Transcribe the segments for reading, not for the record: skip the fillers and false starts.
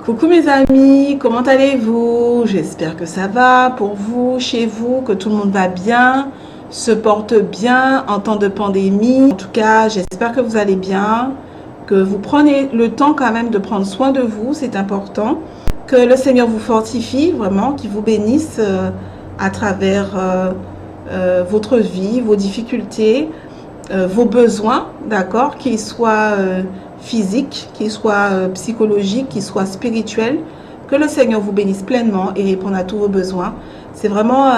Coucou mes amis, comment allez-vous? J'espère que ça va pour vous, chez vous, que tout le monde va bien, se porte bien en temps de pandémie. En tout cas, j'espère que vous allez bien, que vous prenez le temps quand même de prendre soin de vous, c'est important. Que le Seigneur vous fortifie vraiment, qu'il vous bénisse à travers votre vie, vos difficultés, vos besoins, d'accord, qu'ils soient physiques, qu'ils soient psychologiques, qu'ils soient spirituels. Que le Seigneur vous bénisse pleinement et réponde à tous vos besoins. C'est vraiment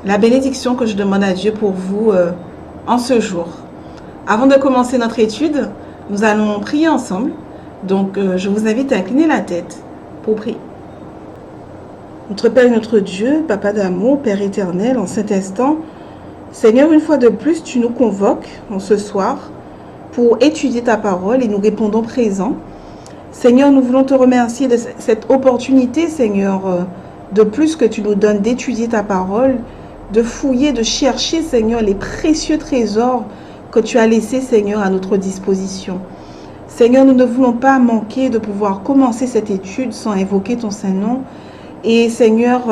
la bénédiction que je demande à Dieu pour vous en ce jour. Avant de commencer notre étude, nous allons prier ensemble. Donc, je vous invite à incliner la tête pour prier. Notre Père et notre Dieu, Papa d'amour, Père éternel, en cet instant, Seigneur, une fois de plus, tu nous convoques en ce soir pour étudier ta parole et nous répondons présents. Seigneur, nous voulons te remercier de cette opportunité, Seigneur, de plus que tu nous donnes d'étudier ta parole, de fouiller, de chercher, Seigneur, les précieux trésors que tu as laissés, Seigneur, à notre disposition. Seigneur, nous ne voulons pas manquer de pouvoir commencer cette étude sans évoquer ton Saint-Nom. Et Seigneur,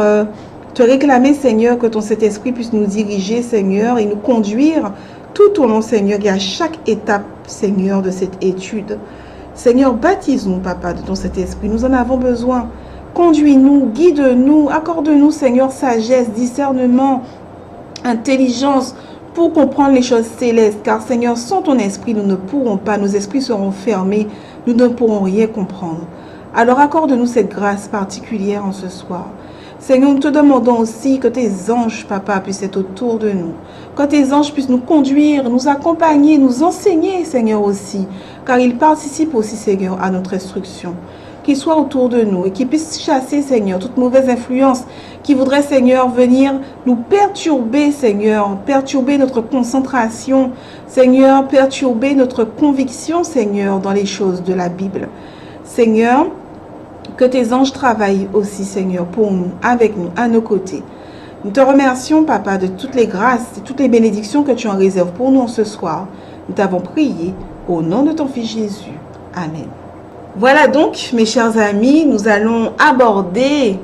te réclamer, Seigneur, que ton Saint-Esprit puisse nous diriger, Seigneur, et nous conduire tout au long, Seigneur, et à chaque étape, Seigneur, de cette étude. Seigneur, baptise-nous, Papa, de ton Saint-Esprit. Nous en avons besoin. Conduis-nous, guide-nous, accorde-nous, Seigneur, sagesse, discernement, intelligence pour comprendre les choses célestes. Car, Seigneur, sans ton Esprit, nous ne pourrons pas. Nos esprits seront fermés. Nous ne pourrons rien comprendre. Alors, accorde-nous cette grâce particulière en ce soir. Seigneur, nous te demandons aussi que tes anges, Papa, puissent être autour de nous. Que tes anges puissent nous conduire, nous accompagner, nous enseigner, Seigneur, aussi. Car ils participent aussi, Seigneur, à notre instruction. Qu'ils soient autour de nous et qu'ils puissent chasser, Seigneur, toute mauvaise influence qui voudrait, Seigneur, venir nous perturber, Seigneur, perturber notre concentration, Seigneur, perturber notre conviction, Seigneur, dans les choses de la Bible. Seigneur, que tes anges travaillent aussi, Seigneur, pour nous, avec nous, à nos côtés. Nous te remercions, Papa, de toutes les grâces et toutes les bénédictions que tu en réserves pour nous ce soir. Nous t'avons prié au nom de ton Fils Jésus. Amen. Voilà donc, mes chers amis, nous allons aborder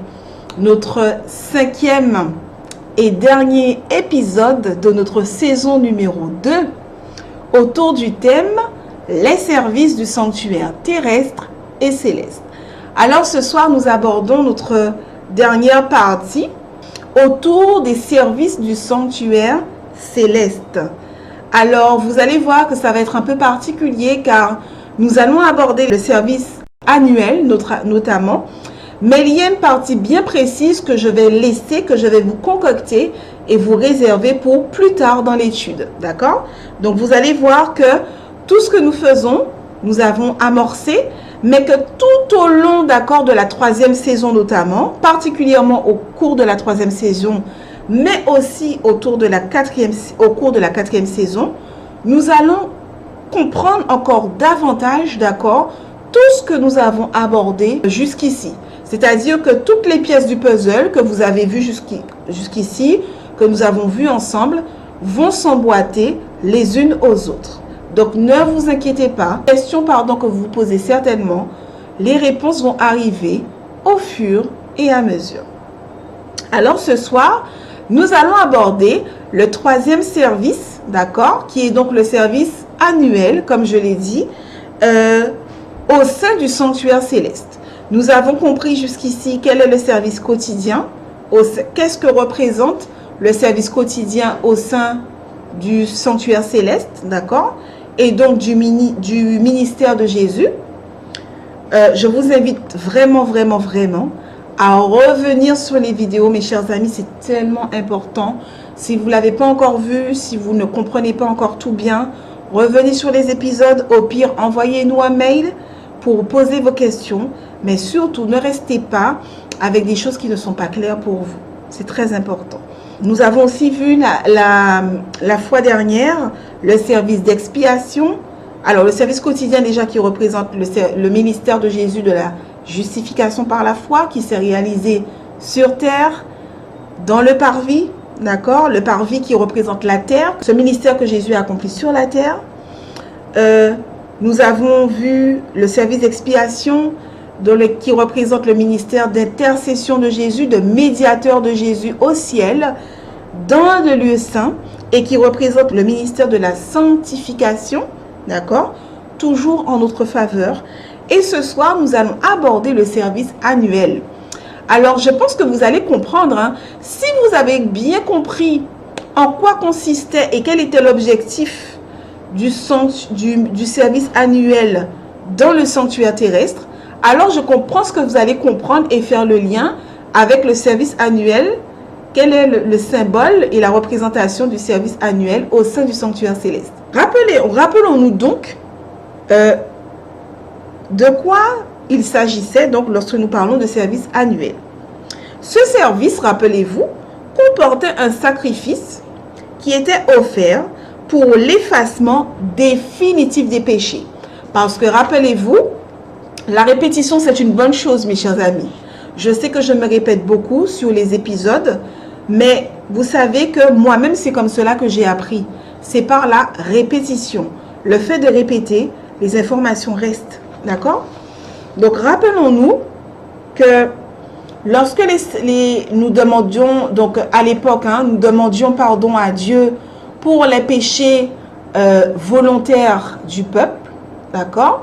notre 5e et dernier épisode de notre saison numéro 2 autour du thème « Les services du sanctuaire terrestre et céleste ». Alors ce soir, nous abordons notre dernière partie autour des services du sanctuaire céleste. Alors vous allez voir que ça va être un peu particulier car nous allons aborder le service annuel notamment, mais il y a une partie bien précise que je vais laisser, que je vais vous concocter et vous réserver pour plus tard dans l'étude. D'accord? Donc vous allez voir que tout ce que nous faisons, nous avons amorcé, mais que tout au long, d'accord, de la 3e saison notamment, particulièrement au cours de la 3e saison, mais aussi au cours de la 4e saison, nous allons comprendre encore davantage, d'accord, tout ce que nous avons abordé jusqu'ici. C'est-à-dire que toutes les pièces du puzzle que vous avez vues jusqu'ici, que nous avons vues ensemble, vont s'emboîter les unes aux autres. Donc, ne vous inquiétez pas. Question, que vous vous posez certainement, les réponses vont arriver au fur et à mesure. Alors, ce soir, nous allons aborder le 3e service, d'accord, qui est donc le service annuel, comme je l'ai dit, au sein du sanctuaire céleste. Nous avons compris jusqu'ici quel est le service quotidien, qu'est-ce que représente le service quotidien au sein du sanctuaire céleste, d'accord, et donc du ministère de Jésus. Je vous invite vraiment à revenir sur les vidéos, mes chers amis, c'est tellement important. Si vous ne l'avez pas encore vu, si vous ne comprenez pas encore tout bien, revenez sur les épisodes. Au pire, envoyez-nous un mail pour poser vos questions, mais surtout, ne restez pas avec des choses qui ne sont pas claires pour vous. C'est très important. Nous avons aussi vu la fois dernière le service d'expiation. Alors, le service quotidien déjà qui représente le ministère de Jésus de la justification par la foi qui s'est réalisé sur terre, dans le parvis, d'accord? Le parvis qui représente la terre, ce ministère que Jésus a accompli sur la terre. Nous avons vu le service d'expiation qui représente le ministère d'intercession de Jésus, de médiateur de Jésus au ciel, dans le lieu saint, et qui représente le ministère de la sanctification, d'accord, toujours en notre faveur. Et ce soir, nous allons aborder le service annuel. Alors, je pense que vous allez comprendre, hein, si vous avez bien compris en quoi consistait et quel était l'objectif du service annuel dans le sanctuaire terrestre, alors je comprends ce que vous allez comprendre et faire le lien avec le service annuel. Quel est le symbole et la représentation du service annuel au sein du sanctuaire céleste? Rappelons-nous donc de quoi il s'agissait donc lorsque nous parlons de service annuel. Ce service, rappelez-vous, comportait un sacrifice qui était offert pour l'effacement définitif des péchés. Parce que rappelez-vous, la répétition c'est une bonne chose, mes chers amis. Je sais que je me répète beaucoup sur les épisodes, mais vous savez que moi-même c'est comme cela que j'ai appris. C'est par la répétition. Le fait de répéter, les informations restent. D'accord? Donc rappelons-nous que lorsque nous demandions, donc à l'époque, hein, nous demandions pardon à Dieu pour les péchés volontaires du peuple, d'accord,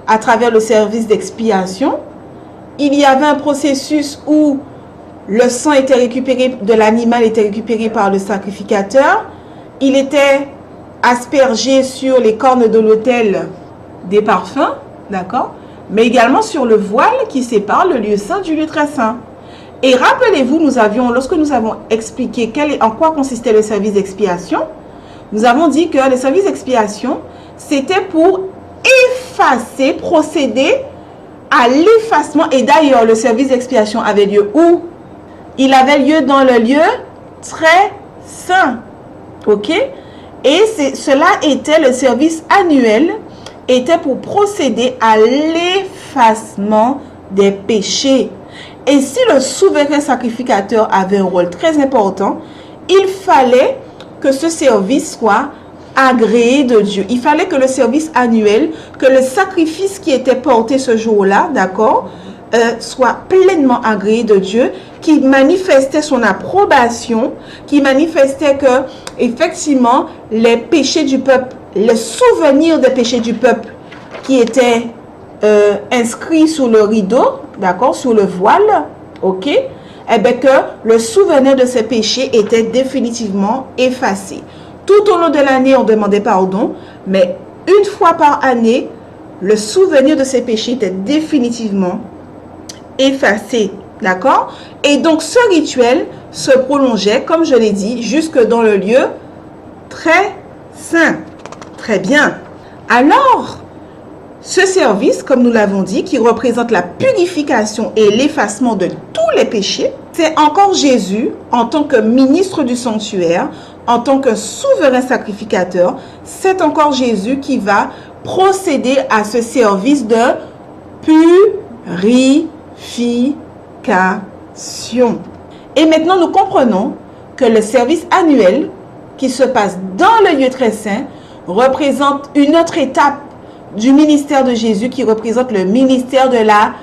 à travers le service d'expiation, il y avait un processus où le sang était récupéré, de l'animal était récupéré par le sacrificateur, il était aspergé sur les cornes de l'autel des parfums, d'accord, mais également sur le voile qui sépare le lieu saint du lieu très saint. Et rappelez-vous, lorsque nous avons expliqué en quoi consistait le service d'expiation, nous avons dit que le service d'expiation, c'était pour effacer, procéder à l'effacement. Et d'ailleurs, le service d'expiation avait lieu où? Il avait lieu dans le lieu très saint. Ok? Et cela était le service annuel, était pour procéder à l'effacement des péchés. Et si le souverain sacrificateur avait un rôle très important, il fallait que ce service soit agréé de Dieu. Il fallait que le service annuel, que le sacrifice qui était porté ce jour-là, d'accord, soit pleinement agréé de Dieu, qui manifestait son approbation, qui manifestait que, effectivement, les péchés du peuple, les souvenirs des péchés du peuple qui étaient inscrits sur le rideau, d'accord, sur le voile, ok, eh bien que le souvenir de ces péchés était définitivement effacé. Tout au long de l'année, on demandait pardon, mais une fois par année, le souvenir de ces péchés était définitivement effacé, d'accord? Et donc, ce rituel se prolongeait, comme je l'ai dit, jusque dans le lieu très saint. Très bien. Alors, ce service, comme nous l'avons dit, qui représente la purification et l'effacement de tous les péchés, c'est encore Jésus, en tant que ministre du sanctuaire, en tant que souverain sacrificateur, c'est encore Jésus qui va procéder à ce service de purification. Et maintenant, nous comprenons que le service annuel qui se passe dans le lieu très saint représente une autre étape du ministère de Jésus qui représente le ministère de la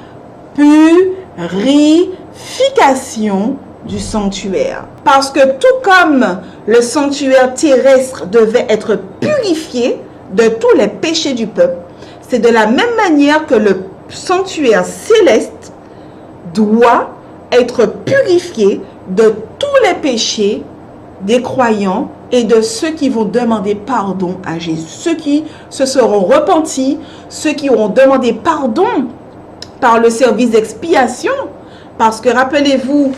purification du sanctuaire. Parce que tout comme le sanctuaire terrestre devait être purifié de tous les péchés du peuple, c'est de la même manière que le sanctuaire céleste doit être purifié de tous les péchés des croyants et de ceux qui vont demander pardon à Jésus. Ceux qui se seront repentis, ceux qui auront demandé pardon par le service d'expiation. Parce que rappelez-vous,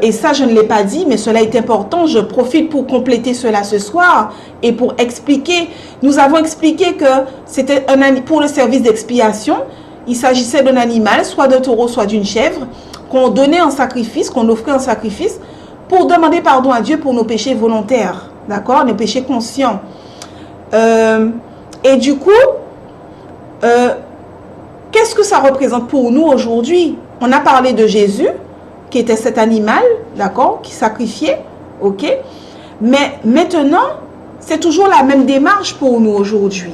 et ça je ne l'ai pas dit, mais cela est important, je profite pour compléter cela ce soir et pour expliquer. Nous avons expliqué que c'était pour le service d'expiation, il s'agissait d'un animal, soit d'un taureau, soit d'une chèvre, qu'on donnait en sacrifice, qu'on offrait en sacrifice, pour demander pardon à Dieu pour nos péchés volontaires, d'accord, nos péchés conscients. Et du coup, qu'est-ce que ça représente pour nous aujourd'hui? On a parlé de Jésus, qui était cet animal, d'accord, qui sacrifiait, ok. Mais maintenant, c'est toujours la même démarche pour nous aujourd'hui.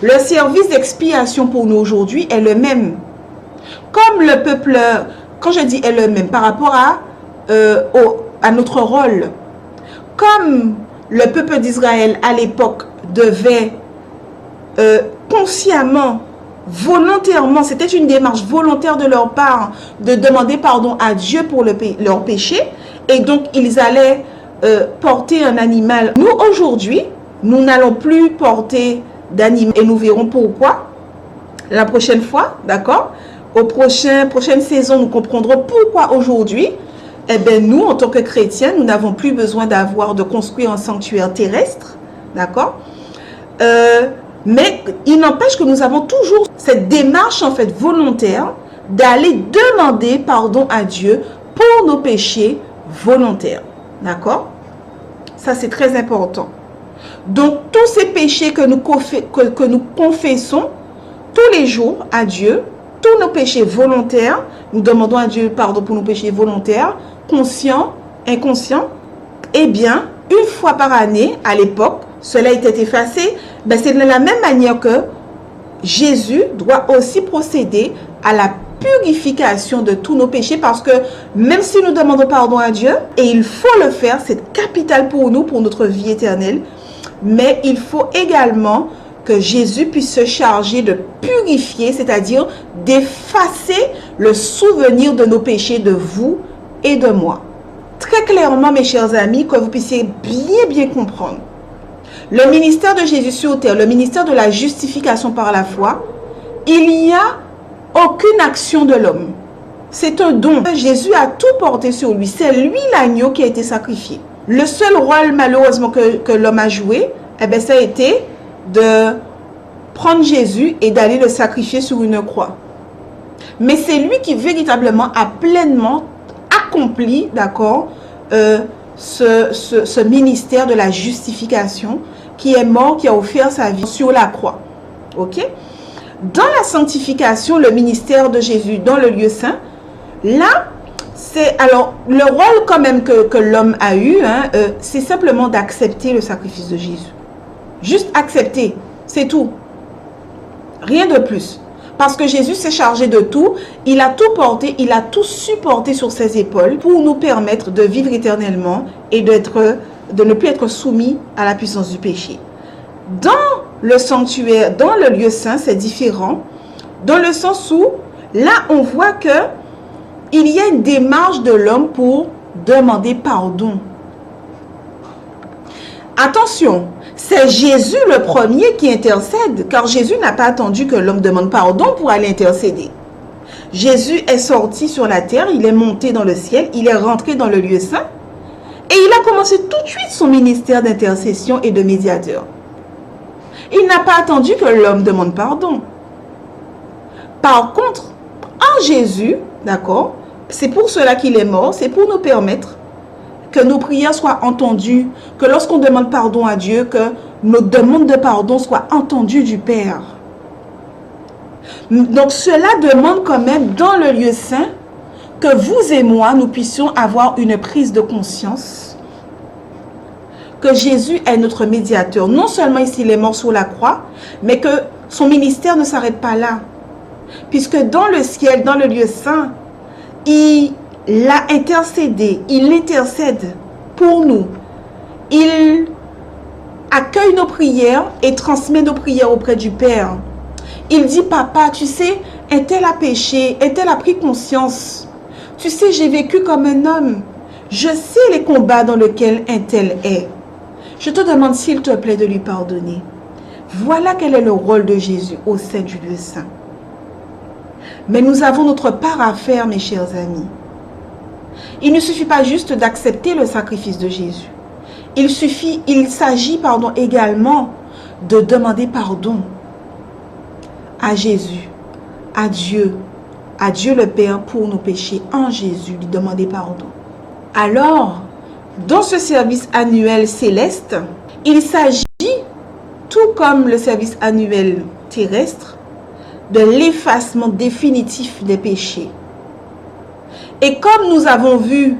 Le service d'expiation pour nous aujourd'hui est le même. comme le peuple, quand je dis elle-même, par rapport à notre rôle, comme le peuple d'Israël à l'époque devait consciemment, volontairement, c'était une démarche volontaire de leur part de demander pardon à Dieu pour leur péché, et donc ils allaient porter un animal. Nous aujourd'hui, nous n'allons plus porter d'animal et nous verrons pourquoi la prochaine fois, d'accord? Prochaine saison, nous comprendrons pourquoi aujourd'hui, eh bien, nous, en tant que chrétiens, nous n'avons plus besoin de construire un sanctuaire terrestre, d'accord? Mais il n'empêche que nous avons toujours cette démarche, en fait, volontaire d'aller demander pardon à Dieu pour nos péchés volontaires, d'accord? Ça, c'est très important. Donc, tous ces péchés que nous confessons tous les jours à Dieu, tous nos péchés volontaires, nous demandons à Dieu pardon pour nos péchés volontaires, conscients, inconscients, eh bien, une fois par année, à l'époque, cela était effacé. Ben, c'est de la même manière que Jésus doit aussi procéder à la purification de tous nos péchés, parce que même si nous demandons pardon à Dieu, et il faut le faire, c'est capital pour nous, pour notre vie éternelle, mais il faut également que Jésus puisse se charger de purifier, c'est-à-dire d'effacer le souvenir de nos péchés de vous et de moi. Très clairement, mes chers amis, que vous puissiez bien comprendre. Le ministère de Jésus sur terre, le ministère de la justification par la foi, il n'y a aucune action de l'homme. C'est un don. Jésus a tout porté sur lui. C'est lui l'agneau qui a été sacrifié. Le seul rôle, malheureusement, que l'homme a joué, eh bien, ça a été de prendre Jésus et d'aller le sacrifier sur une croix. Mais c'est lui qui véritablement a pleinement accompli, d'accord, ce ministère de la justification, qui est mort, qui a offert sa vie sur la croix. Ok? Dans la sanctification, le ministère de Jésus dans le lieu saint, là, c'est alors le rôle quand même que l'homme a eu, hein, c'est simplement d'accepter le sacrifice de Jésus. Juste accepter, c'est tout. Rien de plus. Parce que Jésus s'est chargé de tout, il a tout porté, il a tout supporté sur ses épaules pour nous permettre de vivre éternellement et de ne plus être soumis à la puissance du péché. Dans le sanctuaire, dans le lieu saint, c'est différent, dans le sens où, là, on voit que il y a une démarche de l'homme pour demander pardon. Attention, c'est Jésus le premier qui intercède, car Jésus n'a pas attendu que l'homme demande pardon pour aller intercéder. Jésus est sorti sur la terre, il est monté dans le ciel, il est rentré dans le lieu saint, et il a commencé tout de suite son ministère d'intercession et de médiateur. Il n'a pas attendu que l'homme demande pardon. Par contre, en Jésus, d'accord, c'est pour cela qu'il est mort, c'est pour nous permettre que nos prières soient entendues, que lorsqu'on demande pardon à Dieu, que nos demandes de pardon soient entendues du Père. Donc cela demande quand même dans le lieu saint que vous et moi, nous puissions avoir une prise de conscience que Jésus est notre médiateur. Non seulement ici il est mort sur la croix, mais que son ministère ne s'arrête pas là. Puisque dans le ciel, dans le lieu saint, il a intercédé, il intercède pour nous. Il accueille nos prières et transmet nos prières auprès du Père. Il dit, papa, tu sais, un tel a péché, un tel a pris conscience. Tu sais, j'ai vécu comme un homme. Je sais les combats dans lesquels un tel est. Je te demande, s'il te plaît, de lui pardonner. Voilà quel est le rôle de Jésus au sein du lieu saint. Mais nous avons notre part à faire, mes chers amis. Il ne suffit pas juste d'accepter le sacrifice de Jésus. Il s'agit également de demander pardon à Jésus, à Dieu le Père pour nos péchés, en Jésus, lui demander pardon. Alors, dans ce service annuel céleste, il s'agit, tout comme le service annuel terrestre, de l'effacement définitif des péchés. Et comme nous avons vu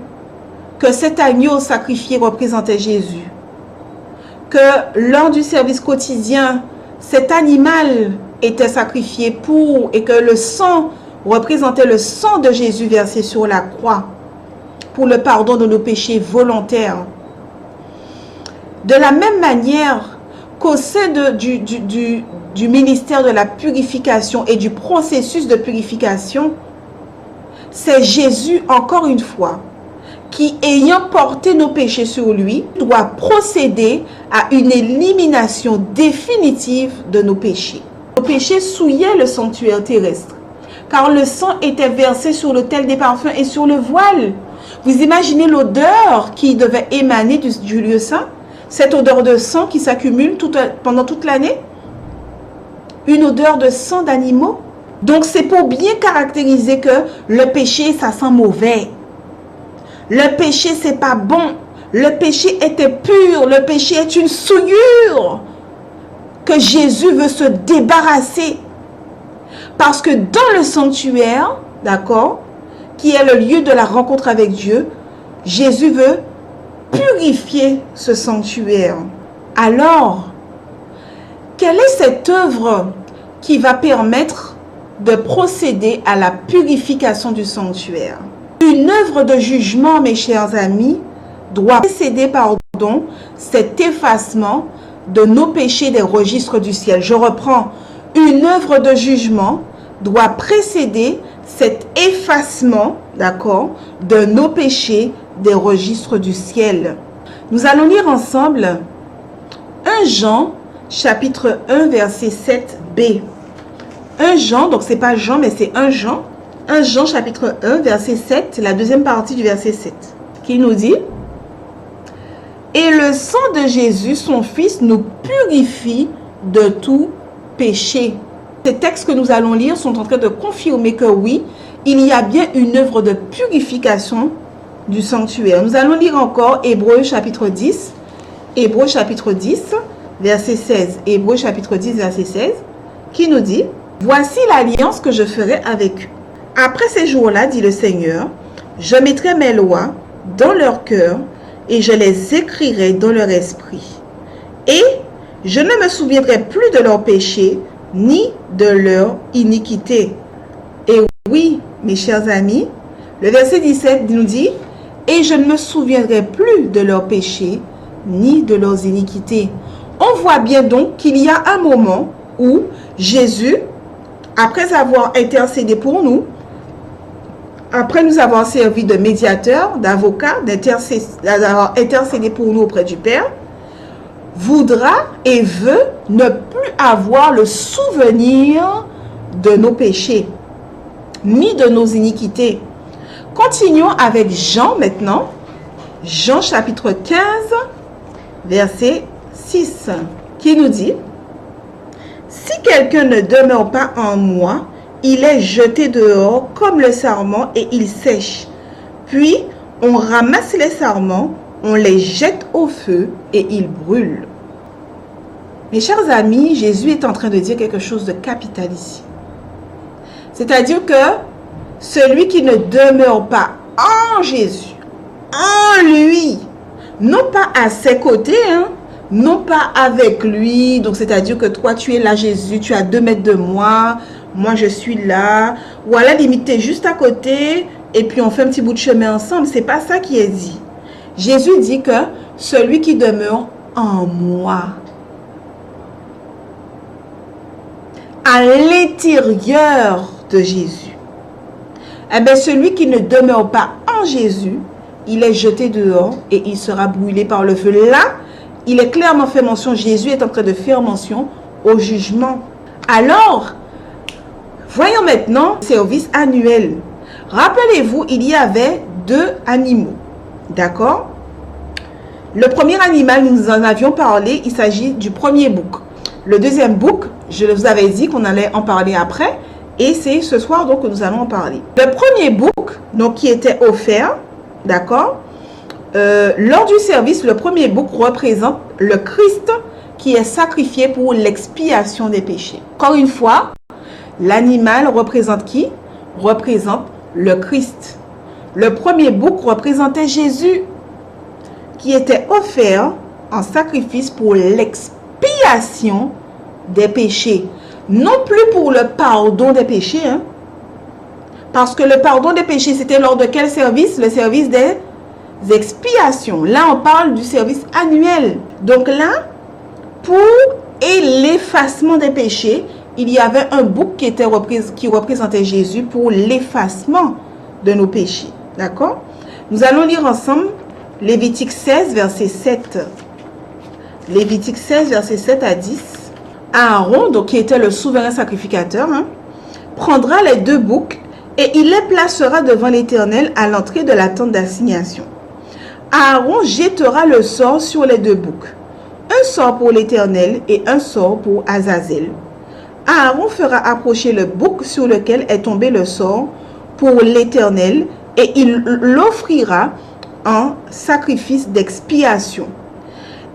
que cet agneau sacrifié représentait Jésus, que lors du service quotidien, cet animal était sacrifié et que le sang représentait le sang de Jésus versé sur la croix pour le pardon de nos péchés volontaires. De la même manière qu'au sein du ministère de la purification et du processus de purification, c'est Jésus, encore une fois, qui, ayant porté nos péchés sur lui, doit procéder à une élimination définitive de nos péchés. Nos péchés souillaient le sanctuaire terrestre, car le sang était versé sur l'autel des parfums et sur le voile. Vous imaginez l'odeur qui devait émaner du lieu saint? Cette odeur de sang qui s'accumule pendant toute l'année? Une odeur de sang d'animaux? Donc c'est pour bien caractériser que le péché, ça sent mauvais. Le péché, c'est pas bon. Le péché était pur. Le péché est une souillure que Jésus veut se débarrasser. Parce que dans le sanctuaire, d'accord, qui est le lieu de la rencontre avec Dieu, Jésus veut purifier ce sanctuaire. Alors, quelle est cette œuvre qui va permettre de procéder à la purification du sanctuaire? Une œuvre de jugement, mes chers amis, doit précéder, cet effacement de nos péchés des registres du ciel. Je reprends. Une œuvre de jugement doit précéder cet effacement, d'accord, de nos péchés des registres du ciel. Nous allons lire ensemble 1 Jean, chapitre 1, verset 7b. 1 Jean, donc c'est pas Jean, mais c'est 1 Jean. 1 Jean, chapitre 1, verset 7, la deuxième partie du verset 7, qui nous dit: et le sang de Jésus, son Fils, nous purifie de tout péché. Ces textes que nous allons lire sont en train de confirmer que oui, il y a bien une œuvre de purification du sanctuaire. Nous allons lire encore Hébreux chapitre 10, Hébreux chapitre 10, verset 16. Hébreux chapitre 10, verset 16, qui nous dit: voici l'alliance que je ferai avec eux. Après ces jours-là, dit le Seigneur, je mettrai mes lois dans leur cœur et je les écrirai dans leur esprit. Et je ne me souviendrai plus de leurs péchés ni de leur iniquité. Et oui, mes chers amis, le verset 17 nous dit: et je ne me souviendrai plus de leurs péchés ni de leurs iniquités. On voit bien donc qu'il y a un moment où Jésus, après avoir intercédé pour nous, après nous avoir servi de médiateur, d'avocat, d'avoir intercédé pour nous auprès du Père, voudra et veut ne plus avoir le souvenir de nos péchés, ni de nos iniquités. Continuons avec Jean maintenant. Jean chapitre 15, verset 6, qui nous dit: si quelqu'un ne demeure pas en moi, il est jeté dehors comme le sarment et il sèche. Puis on ramasse les sarments, on les jette au feu et ils brûlent. Mes chers amis, Jésus est en train de dire quelque chose de capital ici. C'est-à-dire que celui qui ne demeure pas en Jésus, en lui, non pas à ses côtés, non pas avec lui, donc c'est-à-dire que toi tu es là Jésus, tu es à 2 mètres de moi je suis là, ou à la limite tu es juste à côté et puis on fait un petit bout de chemin ensemble. C'est pas ça qui est dit. Jésus dit que celui qui demeure en moi, à l'intérieur de Jésus, eh bien celui qui ne demeure pas en Jésus, il est jeté dehors et il sera brûlé par le feu. Là, il est clairement fait mention, Jésus est en train de faire mention au jugement. Alors, voyons maintenant le service annuel. Rappelez-vous, il y avait 2 animaux. D'accord? Le premier animal, nous en avions parlé, il s'agit du premier bouc. Le deuxième bouc, je vous avais dit qu'on allait en parler après. Et c'est ce soir donc que nous allons en parler. Le premier bouc, donc qui était offert, d'accord? Lors du service, le premier bouc représente le Christ qui est sacrifié pour l'expiation des péchés. Encore une fois, l'animal représente qui? Représente le Christ. Le premier bouc représentait Jésus qui était offert en sacrifice pour l'expiation des péchés. Non plus pour le pardon des péchés, Parce que le pardon des péchés, c'était lors de quel service? Le service des expiations. Là, on parle du service annuel. Donc là, pour l'effacement des péchés, il y avait un bouc qui représentait Jésus pour l'effacement de nos péchés. D'accord? Nous allons lire ensemble Lévitique 16, verset 7. Lévitique 16, verset 7 à 10. Aaron, donc, qui était le souverain sacrificateur, prendra les 2 boucs et il les placera devant l'Éternel à l'entrée de la tente d'assignation. Aaron jettera le sort sur les 2 boucs, un sort pour l'Éternel et un sort pour Azazel. Aaron fera approcher le bouc sur lequel est tombé le sort pour l'Éternel et il l'offrira en sacrifice d'expiation.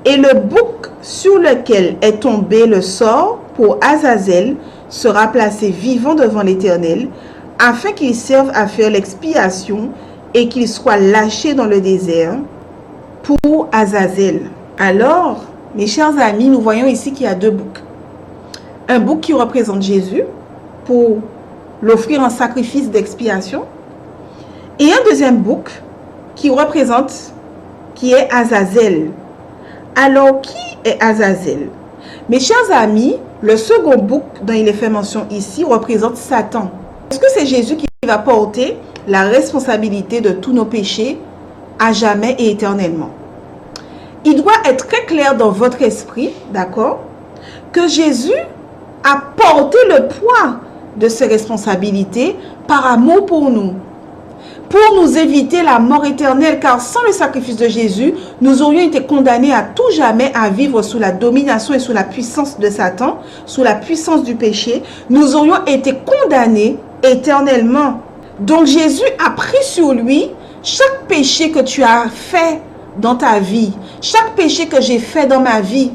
Et le bouc sur lequel est tombé le sort pour Azazel sera placé vivant devant l'Éternel afin qu'il serve à faire l'expiation et qu'il soit lâché dans le désert pour Azazel. Alors, mes chers amis, nous voyons ici qu'il y a 2 boucs. Un bouc qui représente Jésus pour l'offrir en sacrifice d'expiation et un deuxième bouc qui est Azazel. Alors, qui est Azazel? Mes chers amis, le second bouc dont il est fait mention ici représente Satan. Est-ce que c'est Jésus qui va porter la responsabilité de tous nos péchés à jamais et éternellement? Il doit être très clair dans votre esprit, d'accord, que Jésus a porté le poids de ses responsabilités par amour pour nous éviter la mort éternelle, car sans le sacrifice de Jésus, nous aurions été condamnés à tout jamais à vivre sous la domination et sous la puissance de Satan, sous la puissance du péché. Nous aurions été condamnés éternellement. Donc Jésus a pris sur lui chaque péché que tu as fait dans ta vie, chaque péché que j'ai fait dans ma vie,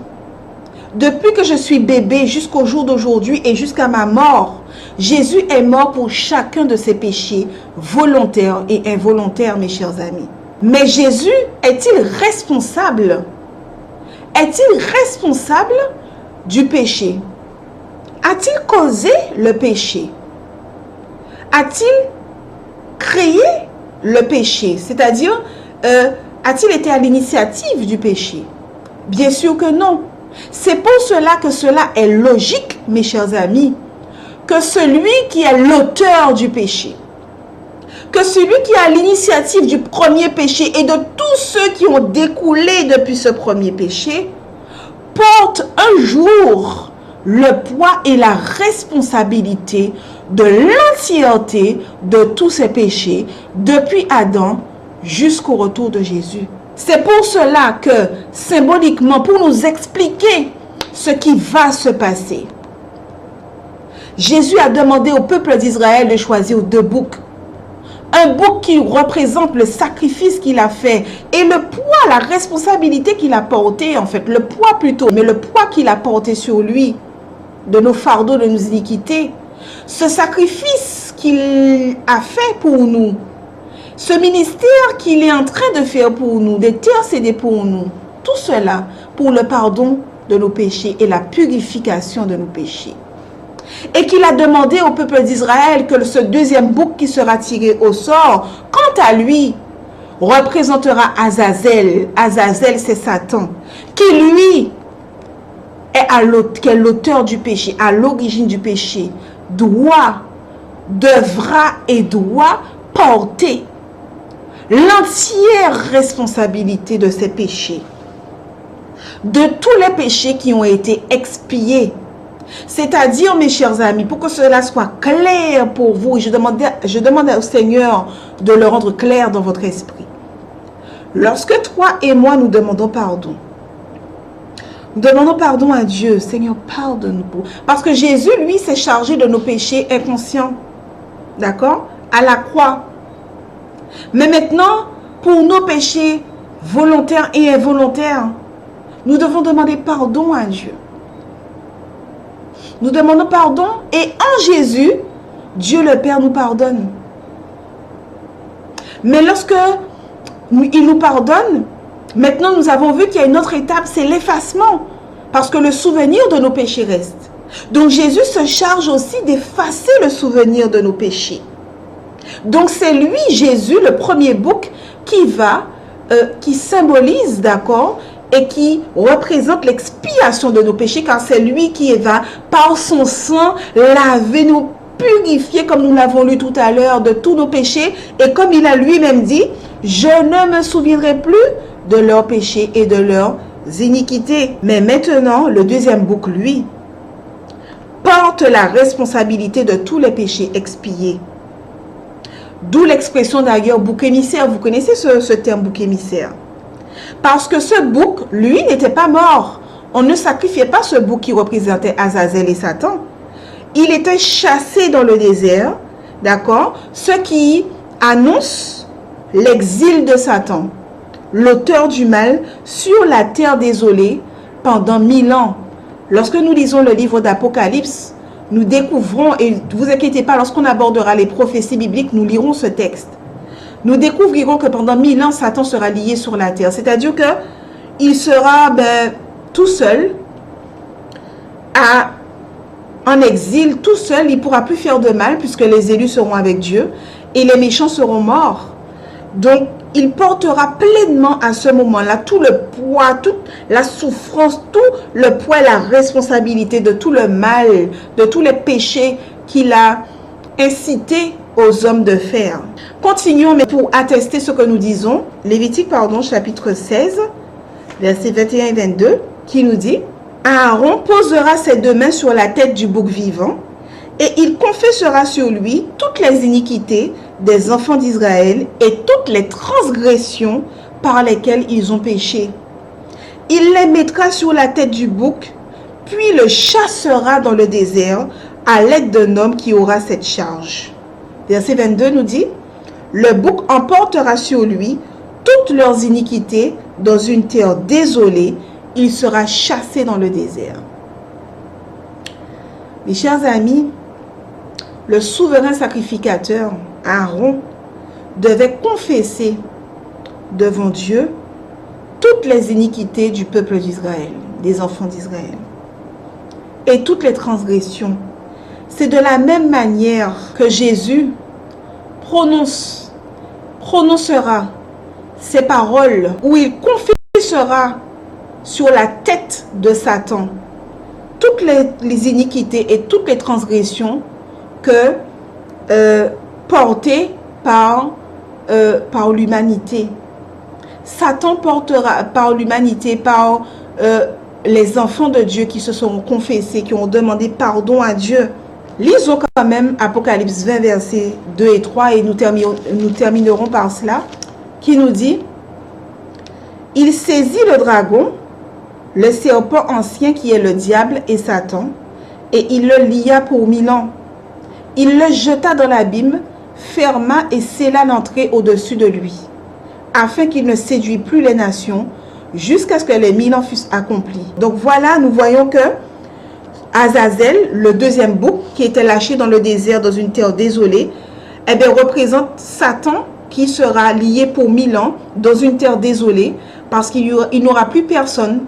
depuis que je suis bébé jusqu'au jour d'aujourd'hui et jusqu'à ma mort. Jésus est mort pour chacun de ses péchés, volontaires et involontaires, mes chers amis. Mais Jésus est-il responsable? Est-il responsable du péché? A-t-il causé le péché? A-t-il créé le péché? C'est-à-dire, a-t-il été à l'initiative du péché? Bien sûr que non. C'est pour cela que cela est logique, mes chers amis, que celui qui est l'auteur du péché, que celui qui a l'initiative du premier péché et de tous ceux qui ont découlé depuis ce premier péché, porte un jour le poids et la responsabilité de l'entièreté de tous ces péchés, depuis Adam jusqu'au retour de Jésus. C'est pour cela que, symboliquement, pour nous expliquer ce qui va se passer, Jésus a demandé au peuple d'Israël de choisir 2 boucs. Un bouc qui représente le sacrifice qu'il a fait et le poids, la responsabilité qu'il a porté, en fait, le poids plutôt, mais le poids qu'il a porté sur lui, de nos fardeaux, de nos iniquités. Ce sacrifice qu'il a fait pour nous, ce ministère qu'il est en train de faire pour nous, d'intercéder pour nous, tout cela pour le pardon de nos péchés et la purification de nos péchés. Et qu'il a demandé au peuple d'Israël que ce deuxième bouc qui sera tiré au sort, quant à lui, représentera Azazel. Azazel, c'est Satan, qui lui est l'auteur du péché, à l'origine du péché, devra et doit porter l'entière responsabilité de ces péchés, de tous les péchés qui ont été expiés. C'est-à-dire, mes chers amis, pour que cela soit clair pour vous, je demande au Seigneur de le rendre clair dans votre esprit. Lorsque toi et moi, nous demandons pardon à Dieu, Seigneur, pardonne-nous. Parce que Jésus, lui, s'est chargé de nos péchés inconscients. D'accord? À la croix. Mais maintenant, pour nos péchés volontaires et involontaires, nous devons demander pardon à Dieu. Nous demandons pardon et en Jésus, Dieu le Père nous pardonne. Mais lorsque il nous pardonne, maintenant nous avons vu qu'il y a une autre étape, c'est l'effacement. Parce que le souvenir de nos péchés reste. Donc Jésus se charge aussi d'effacer le souvenir de nos péchés. Donc c'est lui, Jésus, le premier bouc, qui symbolise, d'accord, et qui représente l'expiation de nos péchés, car c'est lui qui va, par son sang, laver, nous purifier, comme nous l'avons lu tout à l'heure, de tous nos péchés. Et comme il a lui-même dit, je ne me souviendrai plus de leurs péchés et de leurs iniquités. Mais maintenant, le deuxième bouc, lui, porte la responsabilité de tous les péchés expiés. D'où l'expression d'ailleurs bouc émissaire. Vous connaissez ce terme bouc émissaire? Parce que ce bouc, lui, n'était pas mort. On ne sacrifiait pas ce bouc qui représentait Azazel et Satan. Il était chassé dans le désert, d'accord? Ce qui annonce l'exil de Satan, l'auteur du mal, sur la terre désolée pendant 1000 ans. Lorsque nous lisons le livre d'Apocalypse, nous découvrons, et ne vous inquiétez pas, lorsqu'on abordera les prophéties bibliques, nous lirons ce texte. Nous découvrirons que pendant 1000 ans, Satan sera lié sur la terre. C'est-à-dire qu'il sera tout seul, en exil, tout seul. Il ne pourra plus faire de mal puisque les élus seront avec Dieu et les méchants seront morts. Donc, il portera pleinement à ce moment-là tout le poids, toute la souffrance, tout le poids et la responsabilité de tout le mal, de tous les péchés qu'il a incité aux hommes de faire. Continuons, mais pour attester ce que nous disons, Lévitique, chapitre 16, versets 21 et 22, qui nous dit: Aaron posera ses deux mains sur la tête du bouc vivant, et il confessera sur lui toutes les iniquités des enfants d'Israël et toutes les transgressions par lesquelles ils ont péché. Il les mettra sur la tête du bouc, puis le chassera dans le désert à l'aide d'un homme qui aura cette charge. Verset 22 nous dit: Le bouc emportera sur lui toutes leurs iniquités dans une terre désolée. Il sera chassé dans le désert. Mes chers amis, le souverain sacrificateur, Aaron, devait confesser devant Dieu toutes les iniquités du peuple d'Israël, des enfants d'Israël, et toutes les transgressions. C'est de la même manière que Jésus prononcera ces paroles où il confessera sur la tête de Satan toutes les iniquités et toutes les transgressions portées par l'humanité. Satan portera par l'humanité, par les enfants de Dieu qui se sont confessés, qui ont demandé pardon à Dieu. Lisons quand même Apocalypse 20, versets 2 et 3, et nous terminerons par cela, qui nous dit: Il saisit le dragon, le serpent ancien qui est le diable et Satan, et il le lia pour 1000 ans. Il le jeta dans l'abîme, ferma et scella l'entrée au-dessus de lui, afin qu'il ne séduise plus les nations, jusqu'à ce que les 1000 ans fussent accomplis. Donc voilà, nous voyons que Azazel, le deuxième bouc, qui était lâché dans le désert, dans une terre désolée, représente Satan, qui sera lié pour 1000 ans dans une terre désolée, parce qu'il n'aura plus personne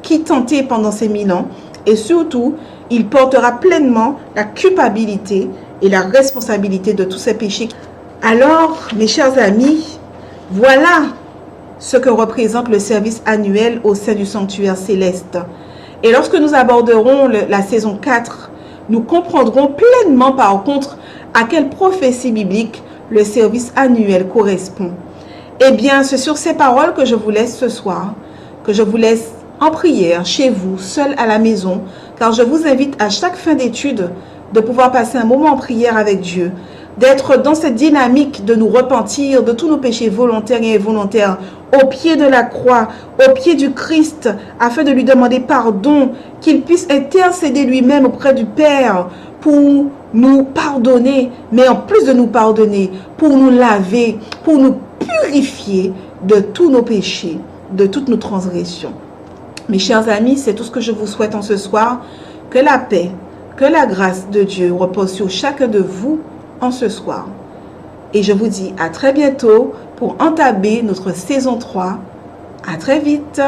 qui tentait pendant ces 1000 ans, et surtout, il portera pleinement la culpabilité et la responsabilité de tous ces péchés. Alors, mes chers amis, voilà ce que représente le service annuel au sein du sanctuaire céleste. Et lorsque nous aborderons la saison 4, nous comprendrons pleinement par contre à quelle prophétie biblique le service annuel correspond. Eh bien, c'est sur ces paroles que je vous laisse ce soir, que je vous laisse en prière chez vous, seul à la maison, car je vous invite à chaque fin d'étude de pouvoir passer un moment en prière avec Dieu, d'être dans cette dynamique de nous repentir de tous nos péchés volontaires et involontaires au pied de la croix, au pied du Christ, afin de lui demander pardon, qu'il puisse intercéder lui-même auprès du Père pour nous pardonner, mais en plus de nous pardonner, pour nous laver, pour nous purifier de tous nos péchés, de toutes nos transgressions. Mes chers amis, c'est tout ce que je vous souhaite en ce soir. Que la paix, que la grâce de Dieu repose sur chacun de vous en ce soir. Et je vous dis à très bientôt pour entamer notre saison 3. À très vite.